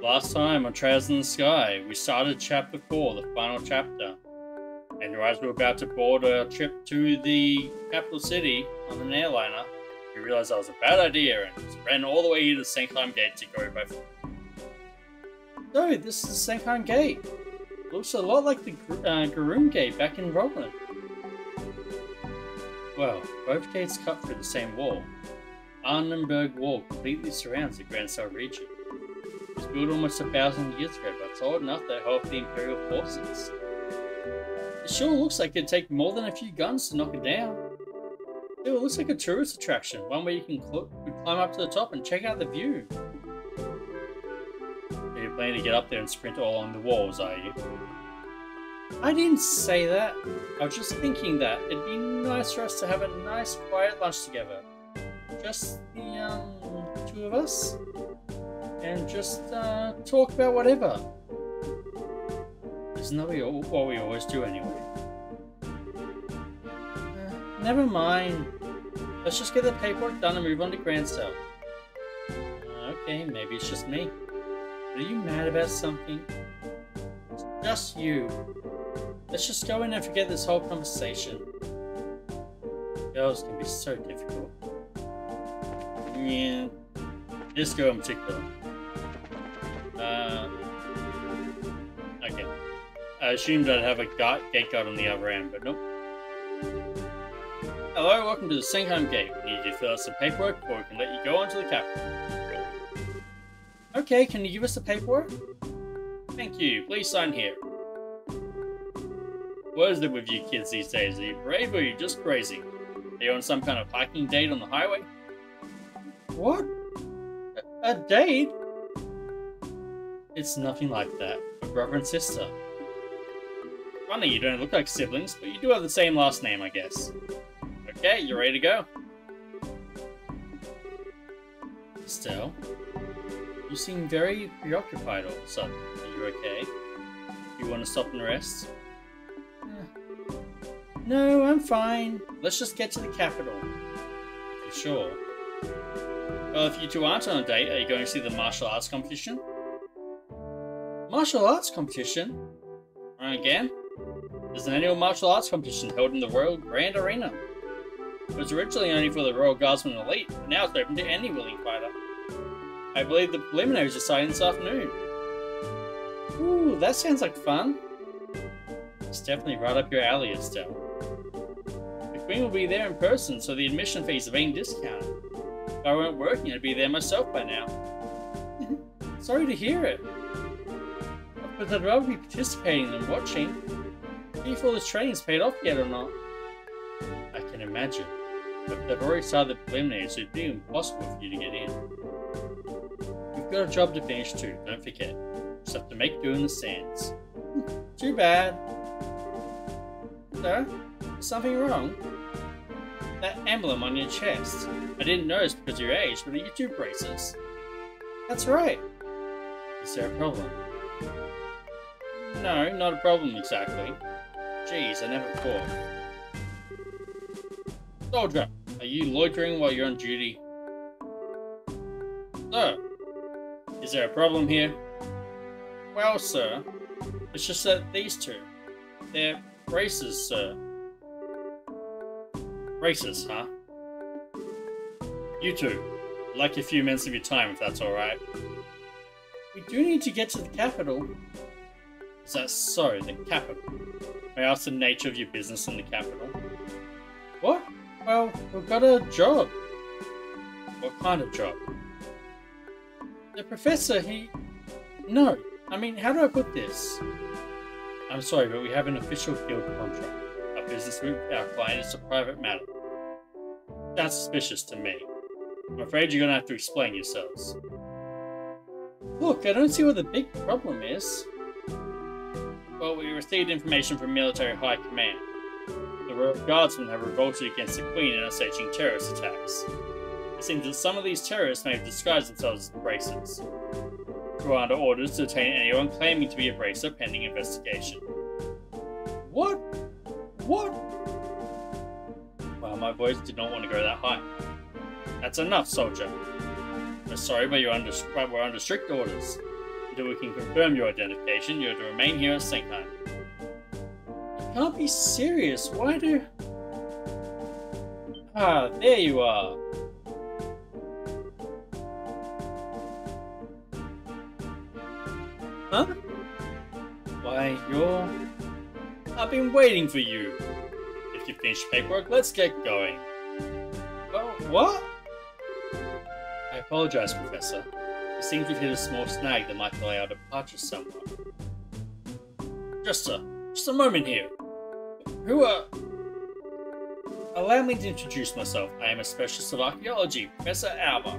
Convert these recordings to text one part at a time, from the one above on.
Last time on Trails in the Sky, we started chapter 4, the final chapter. And as we were about to board a trip to the capital city on an airliner, we realized that was a bad idea and just ran all the way here to the Sanktheim Gate to go by foot. So, this is the Sanktheim Gate. It looks a lot like the Garoon Gate back in Roland. Well, both gates cut through the same wall. Arnenberg Wall completely surrounds the Grancel region. It was built almost 1,000 years ago, but it's old enough to help the Imperial forces. It sure looks like it'd take more than a few guns to knock it down. Still, it looks like a tourist attraction, one where you can climb up to the top and check out the view. Are you planning to get up there and sprint all along the walls, are you? I didn't say that. I was just thinking that it'd be nice for us to have a nice quiet lunch together. Just the two of us. And just talk about whatever. Isn't that what we always do anyway? Never mind. Let's just get the paperwork done and move on to Grancel. Okay, maybe it's just me. Are you mad about something? It's just you. Let's just go in and forget this whole conversation. Girls can be so difficult. Yeah, this girl in particular. Okay. I assumed I'd have a gate guard on the other end, but nope. Hello, welcome to the Sanktheim Gate. We need you to fill out some paperwork before we can let you go on to the capital. Okay, can you give us the paperwork? Thank you. Please sign here. What is it with you kids these days? Are you brave or are you just crazy? Are you on some kind of hiking date on the highway? What? A date? It's nothing like that. We're brother and sister. Funny, you don't look like siblings, but you do have the same last name, I guess. Okay, you ready to go? Estelle? You seem very preoccupied all of a sudden. Are you okay? You want to stop and rest? No, I'm fine. Let's just get to the capital. If you're sure. Well, if you two aren't on a date, are you going to see the martial arts competition? Martial arts competition? Again? There's an annual martial arts competition held in the Royal Grand Arena. It was originally only for the Royal Guardsman Elite, but now it's open to any willing fighter. I believe the preliminaries are starting this afternoon. Ooh, that sounds like fun. It's definitely right up your alley, Estelle. The Queen will be there in person, so the admission fees are being discounted. If I weren't working, I'd be there myself by now. Sorry to hear it. But I'd rather be participating than watching. See if all this training's paid off yet or not. I can imagine. But they've already started the preliminaries, so it'd be impossible for you to get in. You've got a job to finish too, don't forget. Just have to make do in the sands. Too bad. So, is something wrong? That emblem on your chest. I didn't notice because of your age, but are you two braces? That's right. Is there a problem? No, not a problem exactly. Jeez, I never thought. Soldier, are you loitering while you're on duty? Sir, is there a problem here? Well, sir, it's just that these two, they're braces, sir. Braces, huh? You two, I'd like a few minutes of your time if that's alright. We do need to get to the capital. Is that so, the capital? May I ask the nature of your business in the capital? What? Well, we've got a job. What kind of job? The professor, No, I mean, how do I put this? I'm sorry, but we have an official guild contract. Our business with our client is a private matter. That's suspicious to me. I'm afraid you're gonna have to explain yourselves. Look, I don't see what the big problem is. Well, we received information from military high command. The Royal Guardsmen have revolted against the Queen and are staging terrorist attacks. It seems that some of these terrorists may have disguised themselves as bracers. We are under orders to detain anyone claiming to be a bracer pending investigation. What? What? Well, my voice did not want to go that high. That's enough, soldier. We're sorry, but we're under strict orders. Until we can confirm your identification, you are to remain here at Sanktheim. You can't be serious. Why do... Ah, there you are. Huh? Why, you're... I've been waiting for you. If you finished paperwork, let's get going. Well, what? I apologize, Professor. It seems we've hit a small snag that might delay our departure somewhat. Just a moment here. Who are... Allow me to introduce myself. I am a specialist of archaeology, Professor Alba.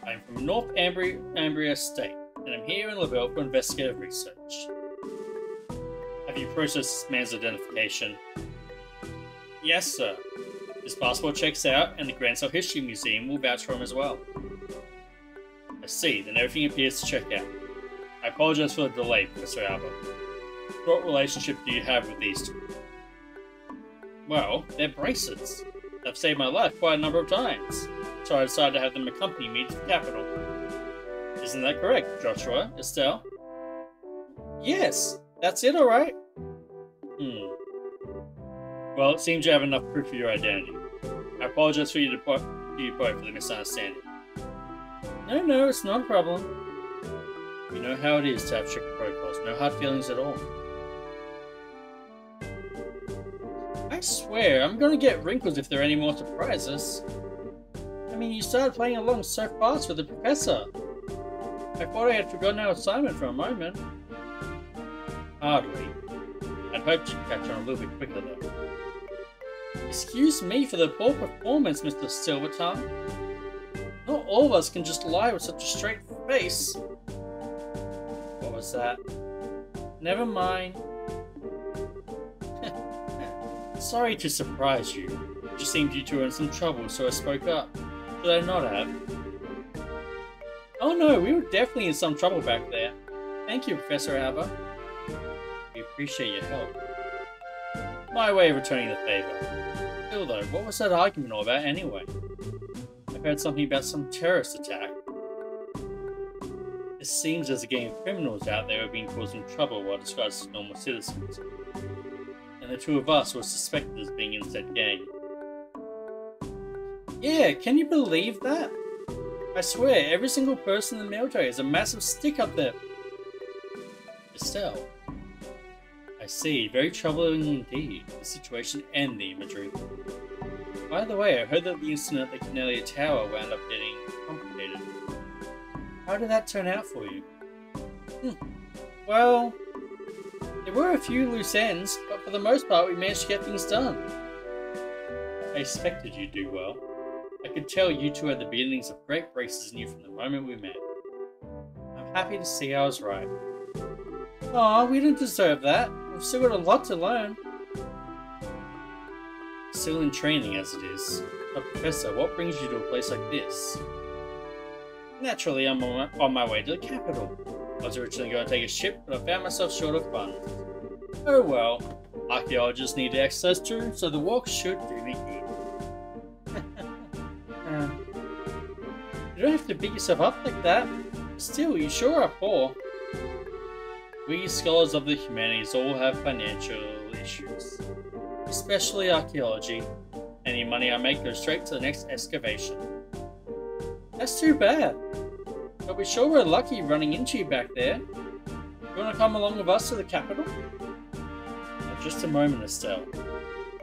I am from North Ambria State, and I'm here in Lavelle for investigative research. Have you processed this man's identification? Yes, sir. His passport checks out, and the Grancel History Museum will vouch for him as well. I see, then everything appears to check out. I apologize for the delay, Professor Alba. What relationship do you have with these two? Well, they're bracelets. They've saved my life quite a number of times, so I decided to have them accompany me to the capital. Isn't that correct, Joshua, Estelle? Yes, that's it, alright. Well, it seems you have enough proof of your identity. I apologize for you both for the misunderstanding. No, it's not a problem. You know how it is to have strict protocols, no hard feelings at all. I swear, I'm gonna get wrinkles if there are any more surprises. I mean, you started playing along so fast with the professor. I thought I had forgotten our assignment for a moment. Hardly. I'd hoped you'd catch on a little bit quicker, though. Excuse me for the poor performance, Mr. Silvertongue. Not all of us can just lie with such a straight face. What was that? Never mind. Sorry to surprise you. It just seemed you two were in some trouble, so I spoke up. Should I not have? Oh no, we were definitely in some trouble back there. Thank you, Professor Alba. We appreciate your help. My way of returning the favour. Still though, what was that argument all about anyway? I've heard something about some terrorist attack. It seems there's a gang of criminals out there who have been causing trouble while disguised as normal citizens. And the two of us were suspected as being in said gang. Yeah, can you believe that? I swear, every single person in the military is a massive stick up there. Estelle. I see, very troubling indeed, the situation and the imagery. By the way, I heard that the incident at the Cornelia Tower wound up getting complicated. How did that turn out for you? Well, there were a few loose ends, but for the most part we managed to get things done. I expected you'd do well. I could tell you two had the beginnings of great braces in you from the moment we met. I'm happy to see I was right. Aw, we didn't deserve that. We've still got a lot to learn. Still in training as it is. But Professor, what brings you to a place like this? Naturally, I'm on my way to the capital. I was originally going to take a ship, but I found myself short of funds. Oh well, archaeologists need exercise too, so the walk should do me good. You don't have to beat yourself up like that. Still, you sure are poor. We scholars of the humanities all have financial issues. Especially archaeology. Any money I make goes straight to the next excavation. That's too bad. But we sure were lucky running into you back there. You want to come along with us to the capital? Just a moment, Estelle.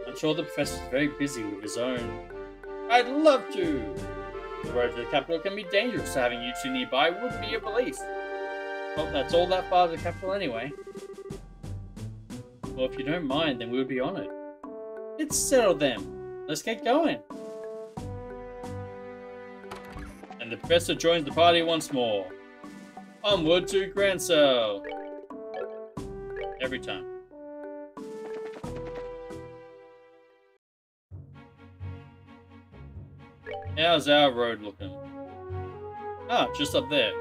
I'm sure the professor's very busy with his own. I'd love to! The road to the capital can be dangerous, so having you two nearby would be a relief. Well, that's all that far to the capital anyway. Well, if you don't mind, then we would be honoured. It's settled then. Let's get going. And the professor joins the party once more. Onward to Grancel! Every time. How's our road looking? Ah, just up there.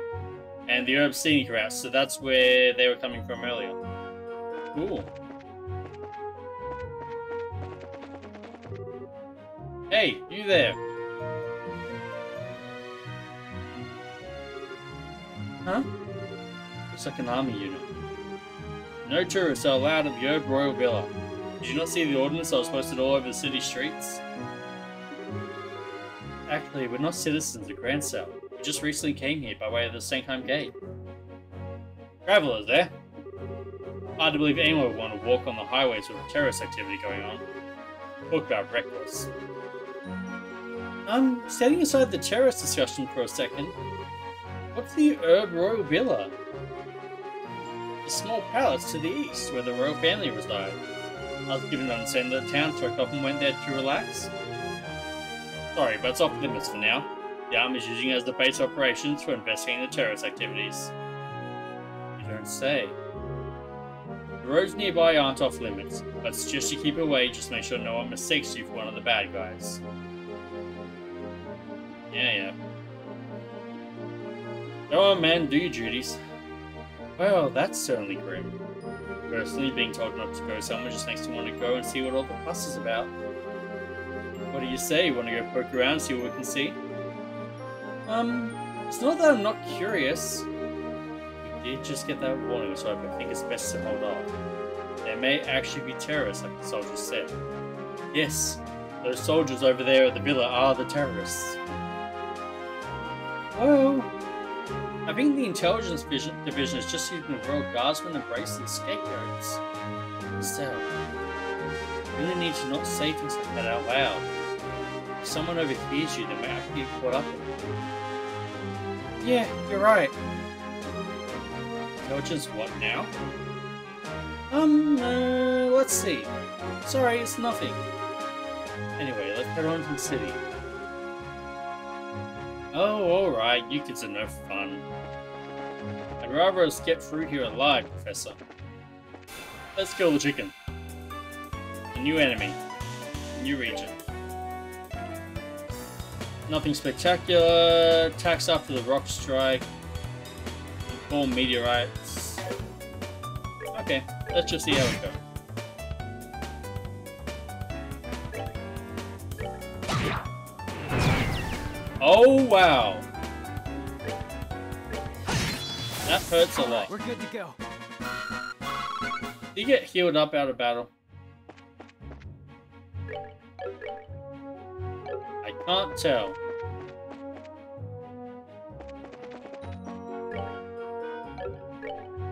And the herb scenic route, so that's where they were coming from earlier. Cool. Hey, you there! Huh? Looks like an army unit. No tourists are allowed at the Herb Royal Villa. Did you not see the ordinance that was posted all over the city streets? Actually, we're not citizens of Grancel. We just recently came here by way of the Sanktheim Gate. Travelers there? Hard to believe anyone would want to walk on the highways with terrorist activity going on. Talk about reckless. Setting aside the terrorist discussion for a second, what's the Herb Royal Villa? A small palace to the east where the royal family reside. I was given to understand that townsfolk often went there to relax. Sorry, but it's off limits for now. The army is using it as the base of operations for investigating the terrorist activities. You don't say. The roads nearby aren't off limits, but I suggest you keep away, just make sure no one mistakes you for one of the bad guys. Yeah. Go on, man, do your duties. Well, that's certainly grim. Personally, being told not to go somewhere just makes me want to go and see what all the fuss is about. What do you say? Want to go poke around and see what we can see? It's not that I'm not curious. We did just get that warning, so I think it's best to hold off. There may actually be terrorists, like the soldiers said. Yes, those soldiers over there at the villa are the terrorists. Well, I think the intelligence division is just using the royal guardsmen and brace and scapegoats. Still, you really need to not say things like that out loud. If someone overhears you, they may actually get caught up in it. Yeah, you're right. Intelligence what now? Let's see. Sorry, it's nothing. Anyway, let's head on to the city. Oh, alright, you kids are no fun. I'd rather us get through here alive, Professor. Let's kill the chicken. A new enemy. New region. Nothing spectacular. Attacks after the rock strike. Inform meteorites. Okay, let's just see how we go. Oh wow! That hurts a lot. We're good to go. Did you get healed up out of battle? I can't tell.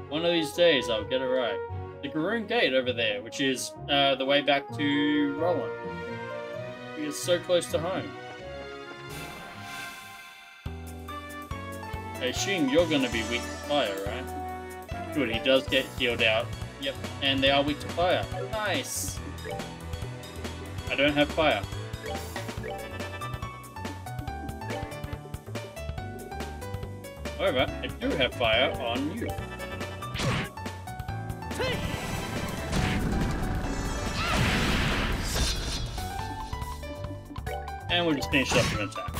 One of these days I'll get it right. The Sanktheim Gate over there, which is the way back to Roland. It's so close to home. I assume you're going to be weak to fire, right? Good, he does get healed out. Yep, and they are weak to fire. Nice! I don't have fire. However, I do have fire on you. And we'll just finish up with an attack.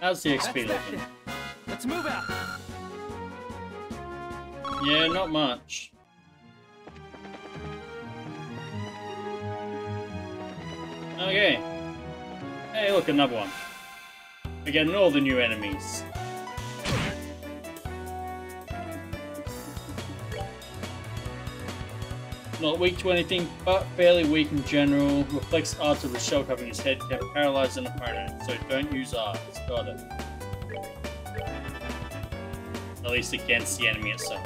How's the XP looking? Let's move out. Yeah, not much. Okay. Hey, look, another one. We're getting all the new enemies. Not weak to anything, but fairly weak in general. Reflects arts of the shell covering his head can paralyze an opponent, so don't use arts. Got it. At least against the enemy itself.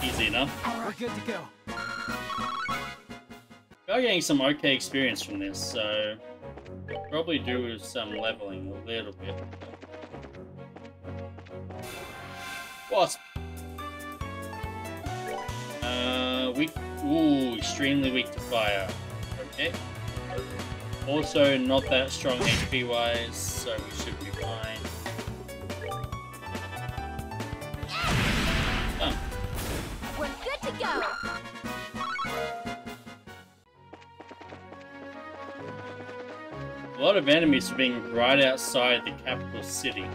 Easy enough. We're good to go. We are getting some okay experience from this, so probably do some leveling a little bit. Wasp. Weak. Ooh, extremely weak to fire. Okay. Also, not that strong HP wise, so we should be fine. Oh. We're good to go. A lot of enemies are being right outside the capital city.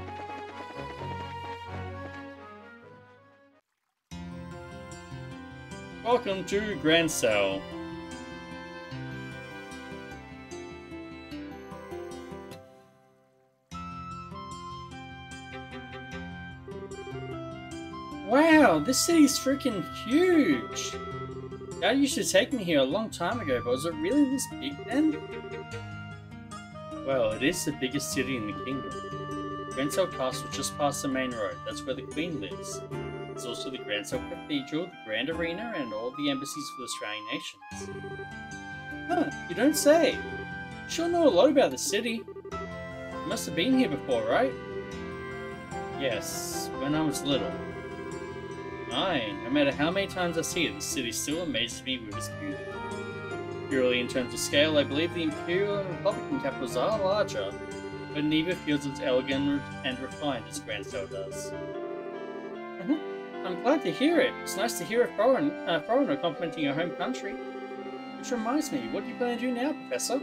Welcome to Grancel. Wow, this city's freaking huge! Dad used to take me here a long time ago, but was it really this big then? Well, it is the biggest city in the kingdom. Grancel Castle just past the main road, that's where the Queen lives. There's also the Grancel Cathedral, the Grand Arena, and all the embassies for the surrounding nations. Huh, you don't say! You sure know a lot about the city. You must have been here before, right? Yes, when I was little. Aye, no matter how many times I see it, the city still amazes me with its beauty. Purely in terms of scale, I believe the Imperial and Republican capitals are larger, but neither feels as elegant and refined as Grancel does. I'm glad to hear it. It's nice to hear a foreigner complimenting your home country. Which reminds me, what are you going to do now, Professor?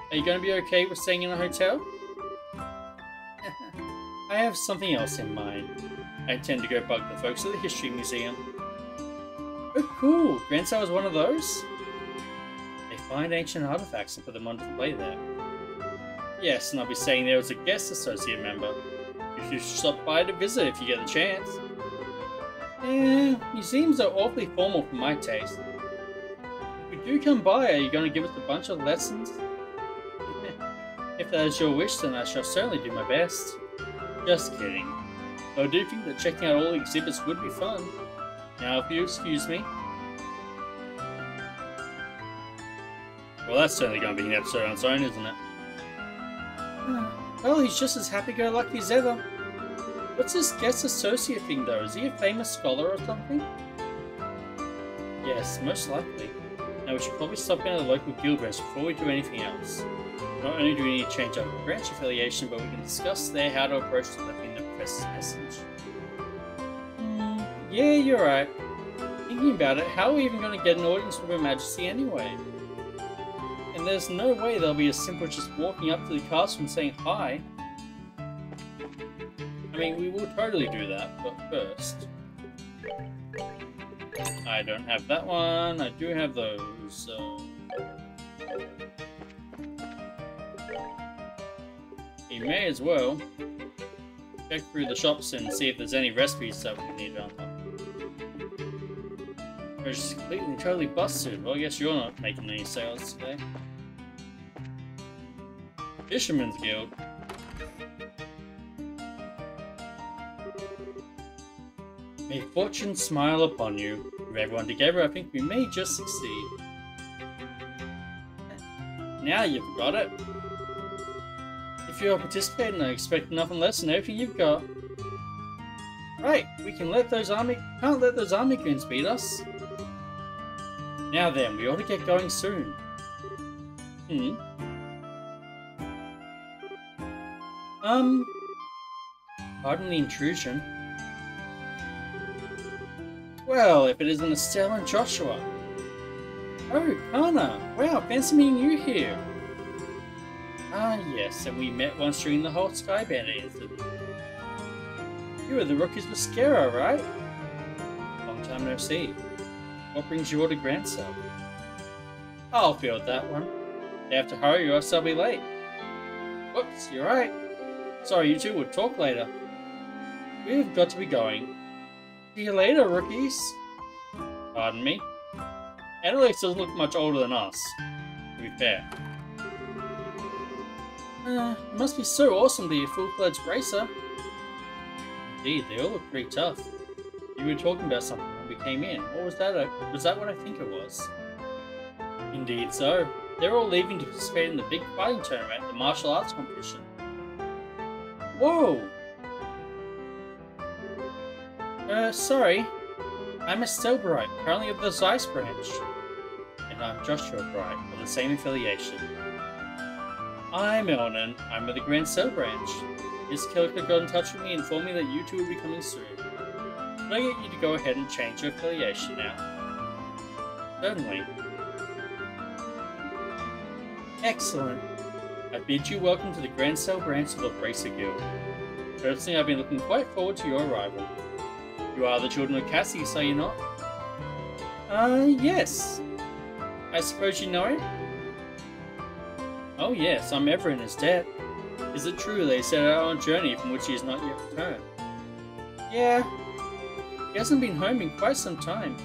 Are you going to be okay with staying in a hotel? I have something else in mind. I intend to go bug the folks at the History Museum. Oh cool! Grancel is one of those? They find ancient artifacts and put them on display there. Yes, and I'll be staying there as a guest associate member. You should stop by to visit if you get the chance. Museums are awfully formal for my taste. If we do come by, are you going to give us a bunch of lessons? If that is your wish, then I shall certainly do my best. Just kidding. Though I do think that checking out all the exhibits would be fun. Now, if you excuse me. Well, that's certainly going to be an episode on its own, isn't it? Well, he's just as happy-go-lucky as ever. What's this guest associate thing, though? Is he a famous scholar or something? Yes, most likely. Now, we should probably stop in at the local guild branch before we do anything else. Not only do we need to change our branch affiliation, but we can discuss there how to approach delivering the professor's message. Yeah, you're right. Thinking about it, how are we even going to get an audience with Her Majesty anyway? And there's no way they'll be as simple as just walking up to the castle and saying hi. I mean, we will totally do that, but first... I don't have that one, I do have those, You may as well check through the shops and see if there's any recipes that we need on them. We're just completely totally busted. Well, I guess you're not making any sales today. Fisherman's Guild. May fortune smile upon you. With everyone together, I think we may just succeed. Now you've got it. If you're participating, I expect nothing less than everything you've got. Right, we can't let those army goons beat us. Now then, we ought to get going soon. Pardon the intrusion. Well, if it isn't Estelle and Joshua. Oh, Kana! Wow, fancy meeting you here. Ah, yes, and we met once during the whole Skyband incident. You were the rookies with Skara, right? Long time no see. What brings you all to Grancel? I'll field that one. You have to hurry or else I'll be late. Whoops, you're right. Sorry, you two will talk later. We've got to be going. See you later, rookies. Pardon me? Alex doesn't look much older than us, to be fair. It must be so awesome to be a full-fledged racer. Indeed, they all look pretty tough. You were talking about something when we came in. What was that? Was that what I think it was? Indeed so. They're all leaving to participate in the big fighting tournament at the martial arts competition. Whoa! Sorry. I'm Estelle Bright, currently of the Zeiss branch. And I'm Joshua Bright, of the same affiliation. I'm Elnan, I'm of the Grancel branch. Miss Killicker got in touch with me and informed me that you two will be coming soon. Could I get you to go ahead and change your affiliation now? Certainly. Excellent. I bid you welcome to the Grancel branch of the Bracer Guild. Personally, I've been looking quite forward to your arrival. You are the children of Cassius, are you not? Yes. I suppose you know him? Oh yes, I'm ever in his debt. Is it true they set out on a journey from which he has not yet returned? Yeah. He hasn't been home in quite some time.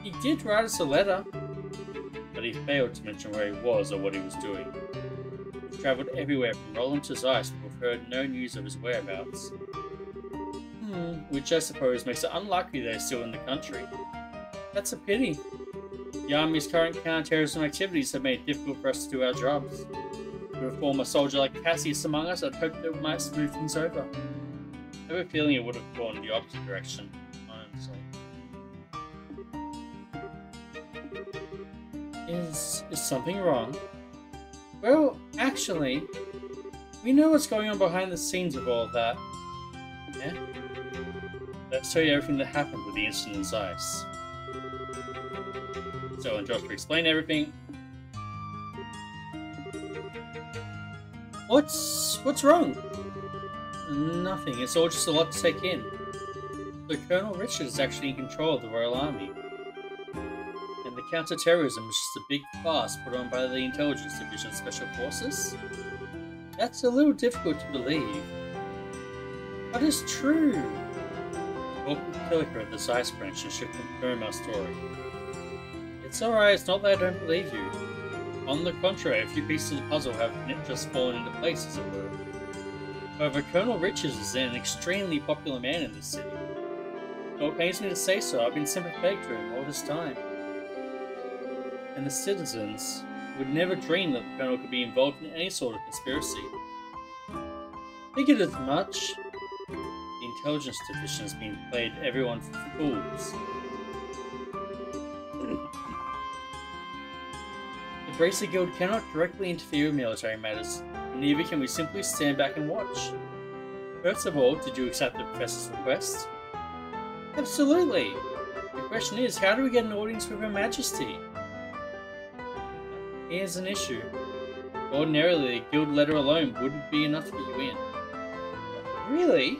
He did write us a letter, but he failed to mention where he was or what he was doing. He's travelled everywhere from Roland to Zeiss, but we've heard no news of his whereabouts. Which I suppose makes it unlikely they're still in the country. That's a pity. The Army's current counter-terrorism activities have made it difficult for us to do our jobs. With a former soldier like Cassius among us, I'd hoped that we might smooth things over. I have a feeling it would have gone the opposite direction, honestly. Is something wrong? Well, actually, we know what's going on behind the scenes of all that. Yeah? Let's tell you everything that happened with the incident in Zeiss. So, and Josh, to explain everything. What's wrong? Nothing. It's all just a lot to take in. So Colonel Richard is actually in control of the Royal Army. And the counter-terrorism is just a big farce put on by the Intelligence Division Special Forces? That's a little difficult to believe. But it's true. Corporal Killicker at the Zeiss branch should confirm our story. It's alright, it's not that I don't believe you. On the contrary, a few pieces of the puzzle have just fallen into place, as it were. However, Colonel Richards is an extremely popular man in this city. Though it pains me to say so, I've been sympathetic to him all this time. And the citizens would never dream that the Colonel could be involved in any sort of conspiracy. Figured as much. The Intelligence Division has been played everyone for fools. The Bracer Guild cannot directly interfere with military matters, and neither can we simply stand back and watch. First of all, did you accept the Professor's request? Absolutely! The question is, how do we get an audience with Her Majesty? Here's an issue. Ordinarily, a guild letter alone wouldn't be enough to get you in. Really?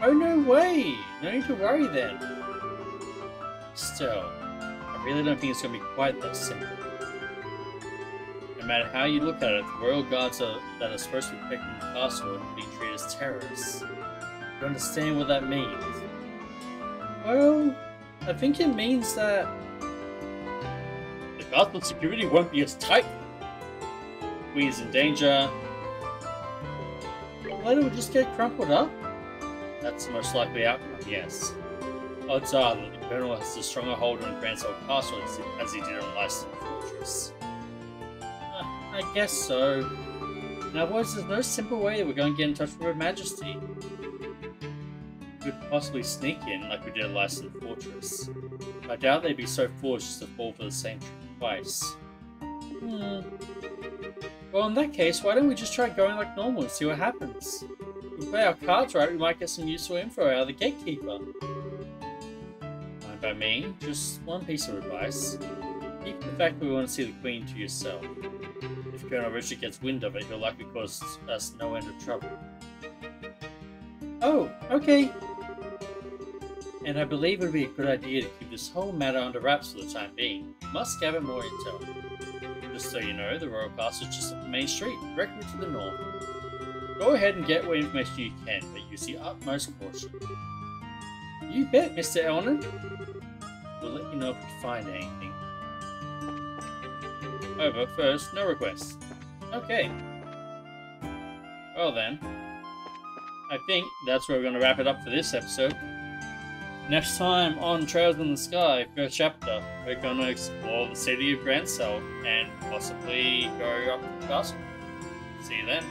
Oh, no way! No need to worry then. Still, I really don't think it's going to be quite that simple. No matter how you look at it, the royal guards that are supposed to be protecting the castle are being treated as terrorists. You understand what that means? Well, I think it means that the castle security won't be as tight. Queen is in danger. The letter will just get crumpled up. That's the most likely outcome, yes. Odds are that the Colonel has a stronger hold on Grancel Castle as he did on Lyson Fortress. I guess so. In other words, there's no simple way that we're going to get in touch with Her Majesty. We could possibly sneak in like we did at Lyson Fortress. I doubt they'd be so foolish as to fall for the same trick twice. Well, in that case, why don't we just try going like normal and see what happens? If we play our cards right, we might get some useful info out of the gatekeeper. By me, just one piece of advice. Keep the fact that we want to see the Queen to yourself. If Colonel Richard gets wind of it, he'll likely cause us no end of trouble. Oh, okay. And I believe it would be a good idea to keep this whole matter under wraps for the time being. We must gather more intel. Just so you know, the Royal Castle is just up the main street, directly to the north. Go ahead and get what information you can, but use the utmost caution. You bet, Mr. Elnan. We'll let you know if we find anything. However, first, no requests. Okay. Well then, I think that's where we're going to wrap it up for this episode. Next time on Trails in the Sky, first chapter, we're going to explore the city of Grancel and possibly go up to the castle. See you then.